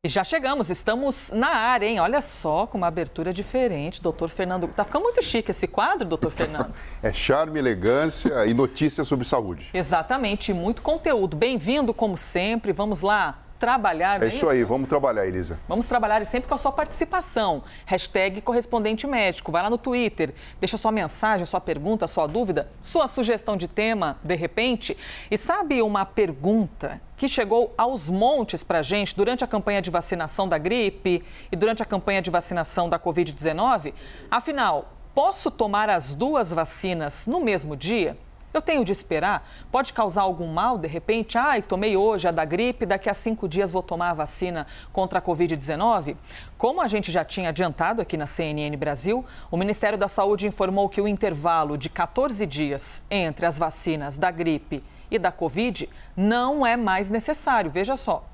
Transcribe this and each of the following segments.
E já chegamos, estamos na área, hein? Olha só, com uma abertura diferente, doutor Fernando. Tá ficando muito chique esse quadro, doutor Fernando. É charme, elegância e notícias sobre saúde. Exatamente, muito conteúdo. Bem-vindo, como sempre. Vamos lá trabalhar, não é isso aí, vamos trabalhar, Elisa. Vamos trabalhar e sempre com a sua participação. Hashtag correspondente médico. Vai lá no Twitter, deixa sua mensagem, sua pergunta, sua dúvida, sua sugestão de tema, de repente. E sabe uma pergunta que chegou aos montes para a gente durante a campanha de vacinação da gripe e durante a campanha de vacinação da Covid-19? Afinal, posso tomar as duas vacinas no mesmo dia? Eu tenho de esperar? Pode causar algum mal, de repente? Tomei hoje a da gripe, daqui a 5 dias vou tomar a vacina contra a Covid-19? Como a gente já tinha adiantado aqui na CNN Brasil, o Ministério da Saúde informou que o intervalo de 14 dias entre as vacinas da gripe e da Covid não é mais necessário. Veja só.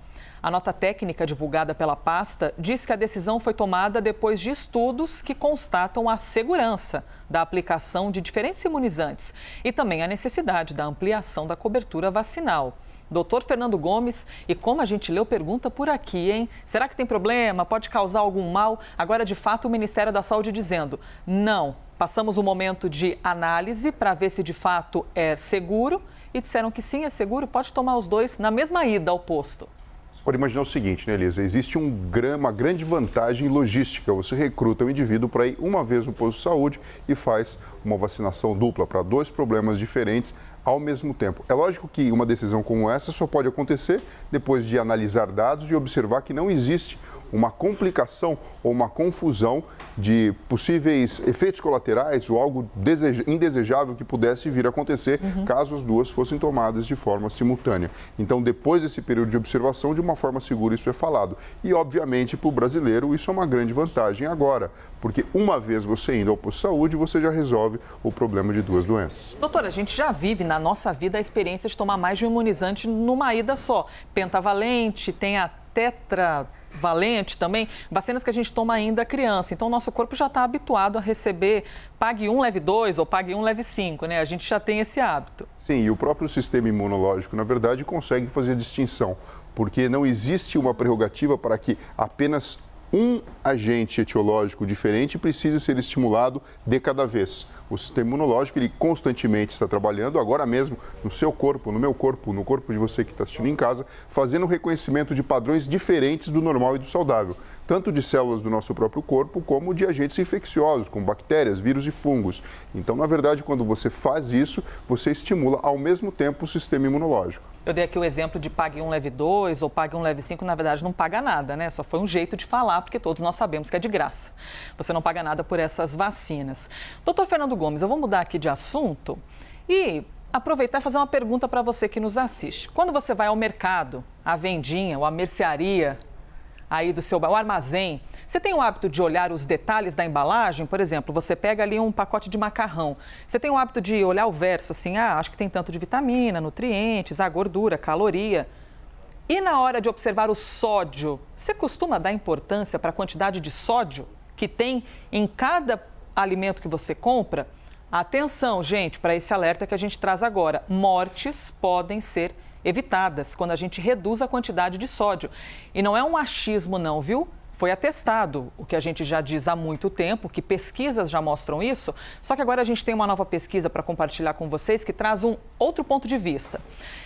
A nota técnica divulgada pela pasta diz que a decisão foi tomada depois de estudos que constatam a segurança da aplicação de diferentes imunizantes e também a necessidade da ampliação da cobertura vacinal. Doutor Fernando Gomes, e como a gente leu pergunta por aqui, hein? Será que tem problema? Pode causar algum mal? Agora, de fato, o Ministério da Saúde dizendo não. Passamos um momento de análise para ver se de fato é seguro e disseram que sim, é seguro, pode tomar os dois na mesma ida ao posto. Pode imaginar o seguinte, né, Elisa? Existe uma grande vantagem logística. Você recruta o indivíduo para ir uma vez no posto de saúde e faz uma vacinação dupla para 2 problemas diferentes ao mesmo tempo. É lógico que uma decisão como essa só pode acontecer depois de analisar dados e observar que não existe uma complicação ou uma confusão de possíveis efeitos colaterais ou algo indesejável que pudesse vir a acontecer caso as duas fossem tomadas de forma simultânea. Então, depois desse período de observação, de uma forma segura, isso é falado. E, obviamente, para o brasileiro, isso é uma grande vantagem agora, porque uma vez você indo ao posto de saúde, você já resolve o problema de 2 doenças. Doutora, a gente já vive na nossa vida a experiência de tomar mais de um imunizante numa ida só. Pentavalente, tem a tetravalente também, vacinas que a gente toma ainda criança. Então, o nosso corpo já está habituado a receber pague 1, leve 2 ou pague 1, leve 5, né? A gente já tem esse hábito. Sim, e o próprio sistema imunológico, na verdade, consegue fazer distinção, porque não existe uma prerrogativa para que apenas um agente etiológico diferente precisa ser estimulado de cada vez. O sistema imunológico, ele constantemente está trabalhando, agora mesmo, no seu corpo, no meu corpo, no corpo de você que está assistindo em casa, fazendo o reconhecimento de padrões diferentes do normal e do saudável, tanto de células do nosso próprio corpo, como de agentes infecciosos, como bactérias, vírus e fungos. Então, na verdade, quando você faz isso, você estimula ao mesmo tempo o sistema imunológico. Eu dei aqui o exemplo de pague 1, leve 2 ou pague 1, leve 5, na verdade não paga nada, né? Só foi um jeito de falar, porque todos nós sabemos que é de graça. Você não paga nada por essas vacinas. Doutor Fernando Gomes, eu vou mudar aqui de assunto e aproveitar e fazer uma pergunta para você que nos assiste. Quando você vai ao mercado, à vendinha ou à mercearia aí do seu o armazém, você tem o hábito de olhar os detalhes da embalagem? Por exemplo, você pega ali um pacote de macarrão. Você tem o hábito de olhar o verso assim, acho que tem tanto de vitamina, nutrientes, gordura, caloria. E na hora de observar o sódio, você costuma dar importância para a quantidade de sódio que tem em cada alimento que você compra? Atenção, gente, para esse alerta que a gente traz agora. Mortes podem ser evitadas quando a gente reduz a quantidade de sódio. E não é um achismo não, viu? Foi atestado, o que a gente já diz há muito tempo, que pesquisas já mostram isso, só que agora a gente tem uma nova pesquisa para compartilhar com vocês que traz um outro ponto de vista.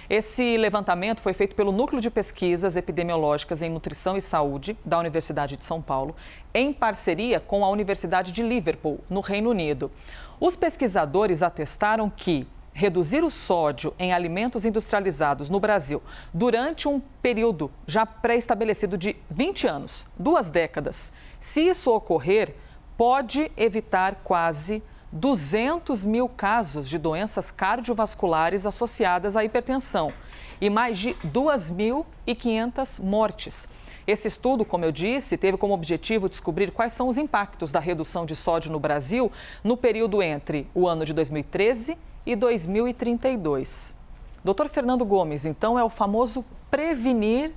Esse levantamento foi feito pelo Núcleo de Pesquisas Epidemiológicas em Nutrição e Saúde da Universidade de São Paulo, em parceria com a Universidade de Liverpool, no Reino Unido. Os pesquisadores atestaram que reduzir o sódio em alimentos industrializados no Brasil durante um período já pré-estabelecido de 20 anos, 2 décadas. Se isso ocorrer, pode evitar quase 200 mil casos de doenças cardiovasculares associadas à hipertensão e mais de 2.500 mortes. Esse estudo, como eu disse, teve como objetivo descobrir quais são os impactos da redução de sódio no Brasil no período entre o ano de 2013 e 2032. Doutor Fernando Gomes, então é o famoso prevenir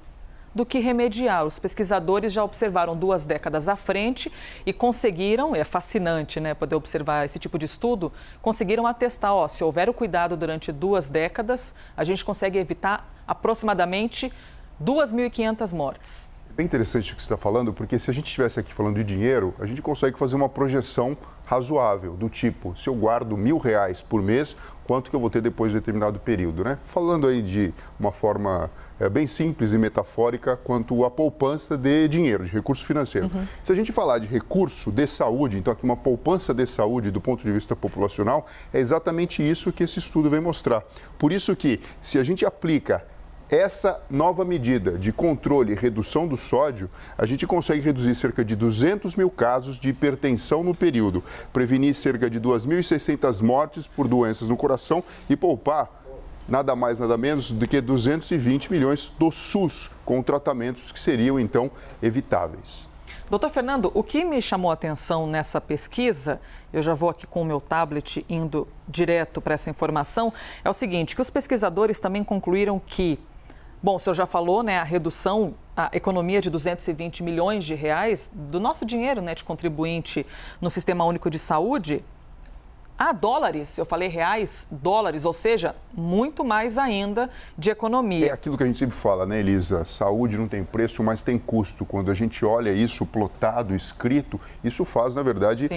do que remediar. Os pesquisadores já observaram 2 décadas à frente e conseguiram, é fascinante, né, poder observar esse tipo de estudo, conseguiram atestar, se houver o cuidado durante 2 décadas, a gente consegue evitar aproximadamente 2.500 mortes. É interessante o que você está falando, porque se a gente estivesse aqui falando de dinheiro, a gente consegue fazer uma projeção razoável, do tipo, se eu guardo R$1.000 por mês, quanto que eu vou ter depois de determinado período, né? Falando aí de uma forma bem simples e metafórica, quanto à poupança de dinheiro, de recurso financeiro. Se a gente falar de recurso de saúde, então aqui uma poupança de saúde do ponto de vista populacional, é exatamente isso que esse estudo vem mostrar. Por isso que, se a gente aplica essa nova medida de controle e redução do sódio, a gente consegue reduzir cerca de 200 mil casos de hipertensão no período, prevenir cerca de 2.600 mortes por doenças no coração e poupar nada mais, nada menos do que 220 milhões do SUS, com tratamentos que seriam, então, evitáveis. Doutor Fernando, o que me chamou a atenção nessa pesquisa, eu já vou aqui com o meu tablet indo direto para essa informação, é o seguinte, que os pesquisadores também concluíram que, bom, o senhor já falou, né, a redução, a economia de 220 milhões de reais do nosso dinheiro, né, de contribuinte no Sistema Único de Saúde, a dólares, eu falei reais, dólares, ou seja, muito mais ainda de economia. É aquilo que a gente sempre fala, né, Elisa? Saúde não tem preço, mas tem custo. Quando a gente olha isso plotado, escrito, isso faz, na verdade,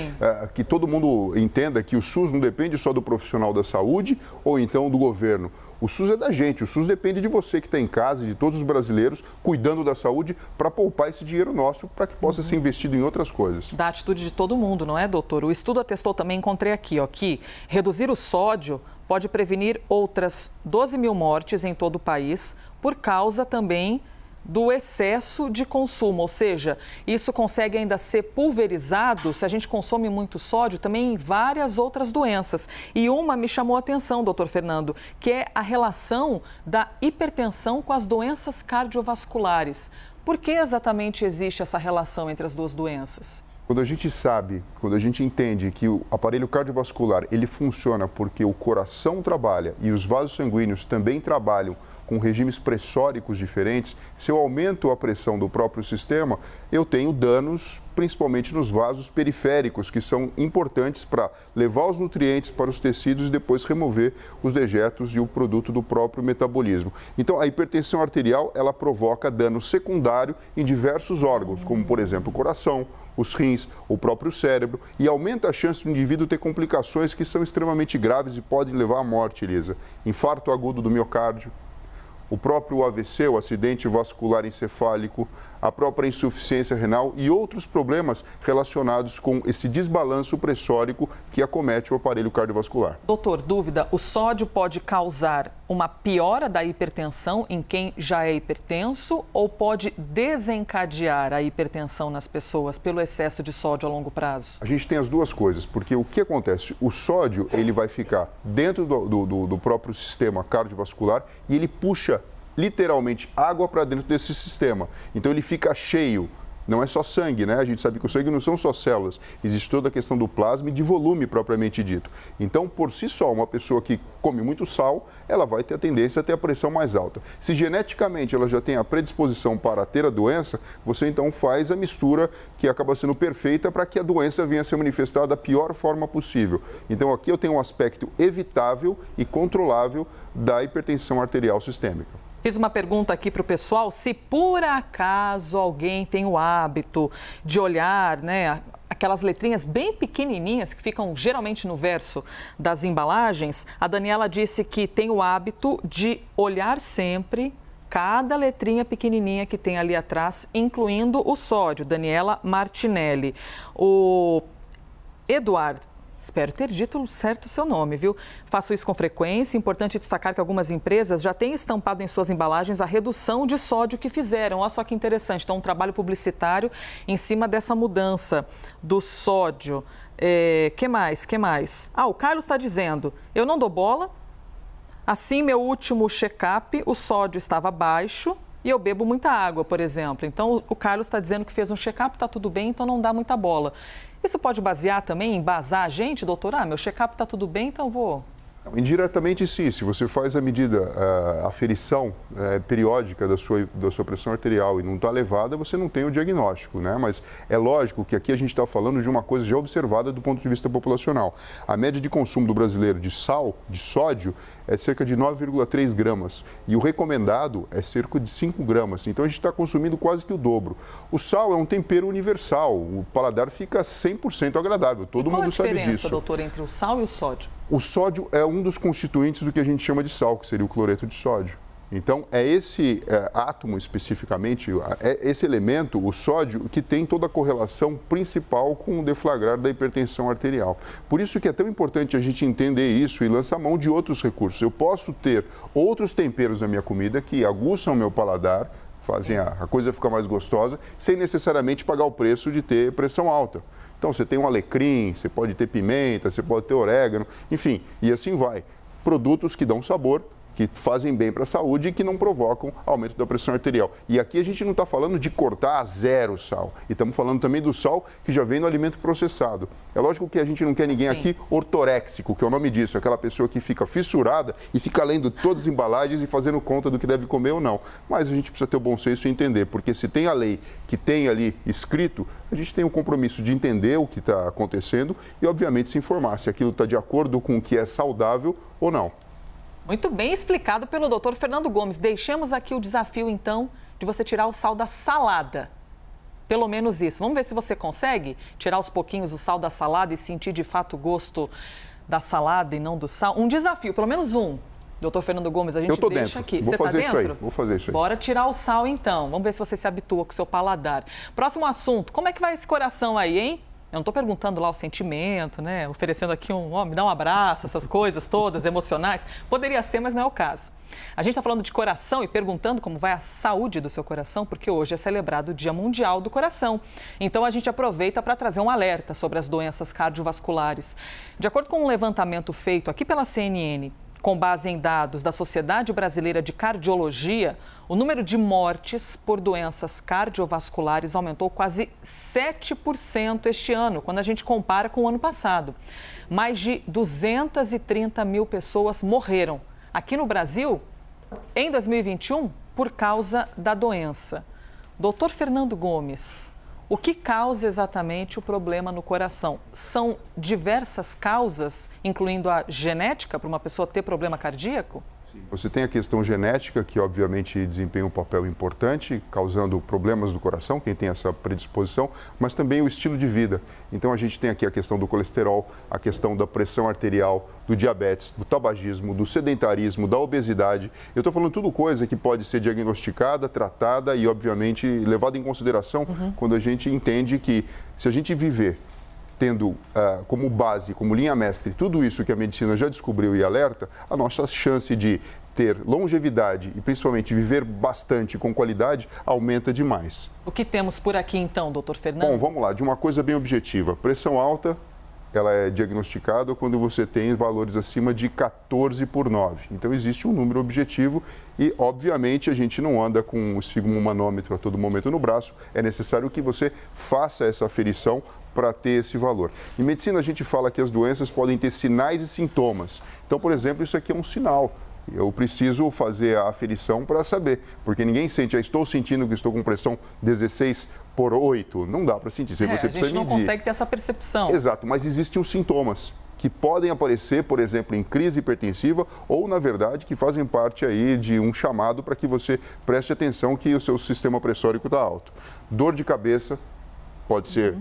que todo mundo entenda que o SUS não depende só do profissional da saúde ou então do governo. O SUS é da gente, o SUS depende de você que está em casa e de todos os brasileiros cuidando da saúde para poupar esse dinheiro nosso para que possa ser investido em outras coisas. Da atitude de todo mundo, não é, doutor? O estudo atestou também, encontrei aqui, ó, que reduzir o sódio pode prevenir outras 12 mil mortes em todo o país por causa também do excesso de consumo, ou seja, isso consegue ainda ser pulverizado se a gente consome muito sódio também em várias outras doenças. E uma me chamou a atenção, doutor Fernando, que é a relação da hipertensão com as doenças cardiovasculares. Por que exatamente existe essa relação entre as duas doenças? Quando a gente sabe, quando a gente entende que o aparelho cardiovascular ele funciona porque o coração trabalha e os vasos sanguíneos também trabalham com regimes pressóricos diferentes, se eu aumento a pressão do próprio sistema, eu tenho danos principalmente nos vasos periféricos, que são importantes para levar os nutrientes para os tecidos e depois remover os dejetos e o produto do próprio metabolismo. Então, a hipertensão arterial, ela provoca dano secundário em diversos órgãos, como, por exemplo, o coração, os rins, o próprio cérebro, e aumenta a chance do indivíduo ter complicações que são extremamente graves e podem levar à morte, Elisa. Infarto agudo do miocárdio, o próprio AVC, o acidente vascular encefálico, a própria insuficiência renal e outros problemas relacionados com esse desbalanço pressórico que acomete o aparelho cardiovascular. Doutor, dúvida, o sódio pode causar uma piora da hipertensão em quem já é hipertenso ou pode desencadear a hipertensão nas pessoas pelo excesso de sódio a longo prazo? A gente tem as duas coisas, porque o que acontece? O sódio ele vai ficar dentro do próprio sistema cardiovascular e ele puxa literalmente água para dentro desse sistema. Então ele fica cheio. Não é só sangue, né? A gente sabe que o sangue não são só células. Existe toda a questão do plasma e de volume propriamente dito. Então, por si só, uma pessoa que come muito sal, ela vai ter a tendência a ter a pressão mais alta. Se geneticamente ela já tem a predisposição para ter a doença, você então faz a mistura que acaba sendo perfeita para que a doença venha a se manifestar da pior forma possível. Então, aqui eu tenho um aspecto evitável e controlável da hipertensão arterial sistêmica. Fiz uma pergunta aqui para o pessoal, se por acaso alguém tem o hábito de olhar, né, aquelas letrinhas bem pequenininhas que ficam geralmente no verso das embalagens, a Daniela disse que tem o hábito de olhar sempre cada letrinha pequenininha que tem ali atrás, incluindo o sódio. Daniela Martinelli. O Eduardo, espero ter dito certo o seu nome, viu? Faço isso com frequência. Importante destacar que algumas empresas já têm estampado em suas embalagens a redução de sódio que fizeram. Olha só que interessante. Então, um trabalho publicitário em cima dessa mudança do sódio. Que mais? Ah, o Carlos está dizendo, eu não dou bola. Assim, meu último check-up, o sódio estava baixo e eu bebo muita água, por exemplo. Então, o Carlos está dizendo que fez um check-up, está tudo bem, então não dá muita bola. Isso pode basear também, embasar a gente, doutor? Ah, meu check-up está tudo bem, então vou Indiretamente, sim. Se você faz a medida, a aferição periódica da sua pressão arterial e não está elevada, você não tem o diagnóstico, né? Mas é lógico que aqui a gente está falando de uma coisa já observada do ponto de vista populacional. A média de consumo do brasileiro de sal, de sódio, é cerca de 9,3 gramas. E o recomendado é cerca de 5 gramas. Então a gente está consumindo quase que o dobro. O sal é um tempero universal. O paladar fica 100% agradável. Todo mundo sabe disso. Qual a diferença, doutor, entre o sal e o sódio? O sódio é um dos constituintes do que a gente chama de sal, que seria o cloreto de sódio. Então, é esse átomo especificamente, é esse elemento, o sódio, que tem toda a correlação principal com o deflagrar da hipertensão arterial. Por isso que é tão importante a gente entender isso e lançar mão de outros recursos. Eu posso ter outros temperos na minha comida que aguçam o meu paladar, fazem a coisa ficar mais gostosa, sem necessariamente pagar o preço de ter pressão alta. Então, você tem um alecrim, você pode ter pimenta, você pode ter orégano, enfim, e assim vai. Produtos que dão sabor, que fazem bem para a saúde e que não provocam aumento da pressão arterial. E aqui a gente não está falando de cortar a zero o sal. E estamos falando também do sal que já vem no alimento processado. É lógico que a gente não quer ninguém aqui ortoréxico, que é o nome disso, aquela pessoa que fica fissurada e fica lendo todas as embalagens e fazendo conta do que deve comer ou não. Mas a gente precisa ter o bom senso e entender, porque se tem a lei que tem ali escrito, a gente tem o compromisso de entender o que está acontecendo e, obviamente, se informar se aquilo está de acordo com o que é saudável ou não. Muito bem explicado pelo doutor Fernando Gomes. Deixemos aqui o desafio, então, de você tirar o sal da salada. Pelo menos isso. Vamos ver se você consegue tirar aos pouquinhos o sal da salada e sentir, de fato, o gosto da salada e não do sal. Um desafio, pelo menos um. Doutor Fernando Gomes, a gente deixa dentro. aqui. Vou você fazer está dentro? Vou fazer isso aí. Bora tirar o sal, então. Vamos ver se você se habitua com o seu paladar. Próximo assunto. Como é que vai esse coração aí, hein? Eu não estou perguntando lá o sentimento, né? Oferecendo aqui me dá um abraço, essas coisas todas emocionais. Poderia ser, mas não é o caso. A gente está falando de coração e perguntando como vai a saúde do seu coração, porque hoje é celebrado o Dia Mundial do Coração. Então a gente aproveita para trazer um alerta sobre as doenças cardiovasculares. De acordo com um levantamento feito aqui pela CNN, com base em dados da Sociedade Brasileira de Cardiologia, o número de mortes por doenças cardiovasculares aumentou quase 7% este ano, quando a gente compara com o ano passado. Mais de 230 mil pessoas morreram aqui no Brasil em 2021 por causa da doença. Doutor Fernando Gomes, o que causa exatamente o problema no coração? São diversas causas, incluindo a genética, para uma pessoa ter problema cardíaco? Você tem a questão genética, que obviamente desempenha um papel importante, causando problemas do coração, quem tem essa predisposição, mas também o estilo de vida. Então a gente tem aqui a questão do colesterol, a questão da pressão arterial, do diabetes, do tabagismo, do sedentarismo, da obesidade. Eu estou falando tudo coisa que pode ser diagnosticada, tratada e obviamente levada em consideração quando a gente entende que se a gente viver tendo como base, como linha mestre, tudo isso que a medicina já descobriu e alerta, a nossa chance de ter longevidade e principalmente viver bastante com qualidade aumenta demais. O que temos por aqui então, doutor Fernando? Bom, vamos lá, de uma coisa bem objetiva. Pressão alta, ela é diagnosticada quando você tem valores acima de 14/9. Então, existe um número objetivo e, obviamente, a gente não anda com um esfigmomanômetro a todo momento no braço. É necessário que você faça essa aferição para ter esse valor. Em medicina, a gente fala que as doenças podem ter sinais e sintomas. Então, por exemplo, isso aqui é um sinal. Eu preciso fazer a aferição para saber, porque ninguém sente, estou sentindo que estou com pressão 16/8. Não dá para sentir, você precisa medir. A gente não consegue ter essa percepção. Exato, mas existem os sintomas que podem aparecer, por exemplo, em crise hipertensiva ou, na verdade, que fazem parte aí de um chamado para que você preste atenção que o seu sistema pressórico está alto. Dor de cabeça pode ser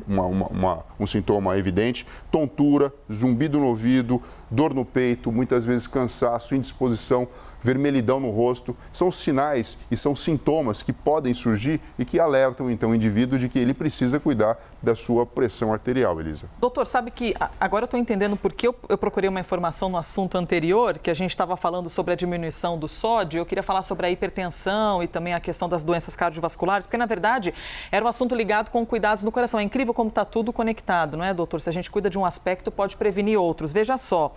um sintoma evidente, tontura, zumbido no ouvido, dor no peito, muitas vezes cansaço, indisposição, vermelhidão no rosto, são sinais e são sintomas que podem surgir e que alertam, então, o indivíduo de que ele precisa cuidar da sua pressão arterial, Elisa. Doutor, sabe que agora eu estou entendendo por que eu procurei uma informação no assunto anterior, que a gente estava falando sobre a diminuição do sódio, eu queria falar sobre a hipertensão e também a questão das doenças cardiovasculares, porque, na verdade, era um assunto ligado com cuidados no coração. É incrível como está tudo conectado, não é, doutor? Se a gente cuida de um aspecto, pode prevenir outros. Veja só,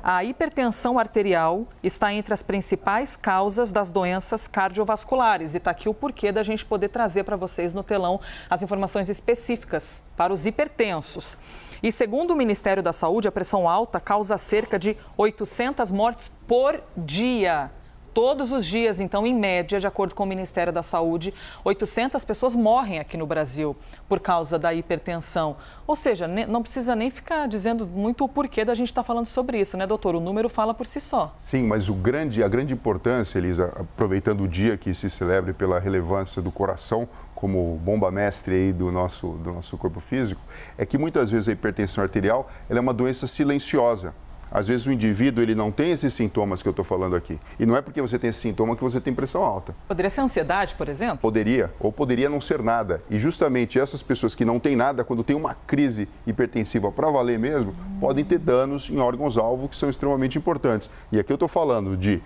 a hipertensão arterial está entre as principais principais causas das doenças cardiovasculares. E está aqui o porquê da gente poder trazer para vocês no telão as informações específicas para os hipertensos. E segundo o Ministério da Saúde, a pressão alta causa cerca de 800 mortes por dia. Todos os dias, então, em média, de acordo com o Ministério da Saúde, 800 pessoas morrem aqui no Brasil por causa da hipertensão. Ou seja, não precisa nem ficar dizendo muito o porquê da gente estar falando sobre isso, né, doutor? O número fala por si só. Sim, mas a grande importância, Elisa, aproveitando o dia que se celebra pela relevância do coração como bomba mestre aí do nosso corpo físico, é que muitas vezes a hipertensão arterial ela é uma doença silenciosa. Às vezes o indivíduo ele não tem esses sintomas que eu estou falando aqui. E não é porque você tem esse sintoma que você tem pressão alta. Poderia ser ansiedade, por exemplo? Poderia, ou poderia não ser nada. E justamente essas pessoas que não têm nada, quando tem uma crise hipertensiva para valer mesmo, podem ter danos em órgãos-alvo que são extremamente importantes. E aqui eu estou falando de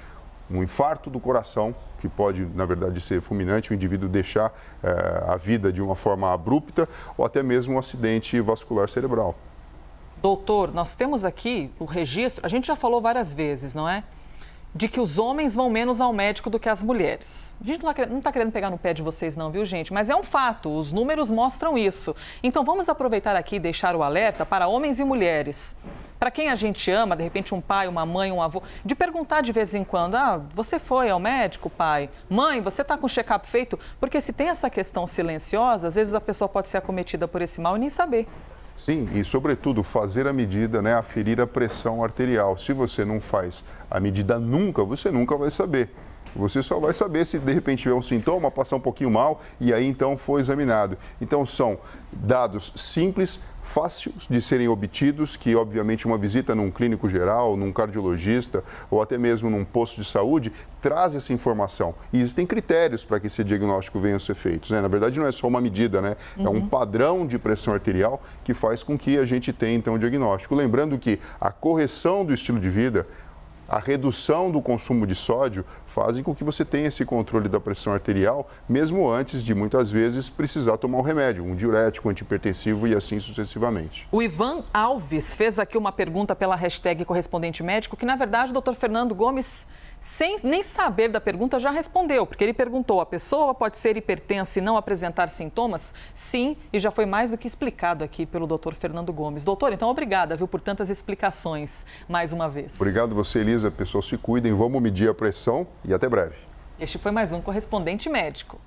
um infarto do coração, que pode, na verdade, ser fulminante, o indivíduo deixar a vida de uma forma abrupta, ou até mesmo um acidente vascular cerebral. Doutor, nós temos aqui o registro, a gente já falou várias vezes, não é? De que os homens vão menos ao médico do que as mulheres. A gente não está querendo pegar no pé de vocês não, viu, gente? Mas é um fato, os números mostram isso. Então vamos aproveitar aqui e deixar o alerta para homens e mulheres. Para quem a gente ama, de repente um pai, uma mãe, um avô, de perguntar de vez em quando, você foi ao médico, pai? Mãe, você está com o check-up feito? Porque se tem essa questão silenciosa, às vezes a pessoa pode ser acometida por esse mal e nem saber. Sim, e sobretudo fazer a medida, né, aferir a pressão arterial. Se você não faz a medida nunca, você nunca vai saber. Você só vai saber se de repente tiver um sintoma, passar um pouquinho mal e aí então foi examinado. Então são dados simples, fáceis de serem obtidos, que obviamente uma visita num clínico geral, num cardiologista ou até mesmo num posto de saúde traz essa informação. E existem critérios para que esse diagnóstico venha a ser feito, né? Na verdade não é só uma medida, né? É um padrão de pressão arterial que faz com que a gente tenha então o diagnóstico. Lembrando que a correção do estilo de vida, a redução do consumo de sódio fazem com que você tenha esse controle da pressão arterial, mesmo antes de, muitas vezes, precisar tomar um remédio, um diurético, um antihipertensivo e assim sucessivamente. O Ivan Alves fez aqui uma pergunta pela hashtag correspondente médico, que, na verdade, o doutor Fernando Gomes, sem nem saber da pergunta, já respondeu, porque ele perguntou, a pessoa pode ser hipertensa e não apresentar sintomas? Sim, e já foi mais do que explicado aqui pelo doutor Fernando Gomes. Doutor, então, obrigada, viu, por tantas explicações, mais uma vez. Obrigado você, Elisa. Pessoal, se cuidem, vamos medir a pressão e até breve. Este foi mais um Correspondente Médico.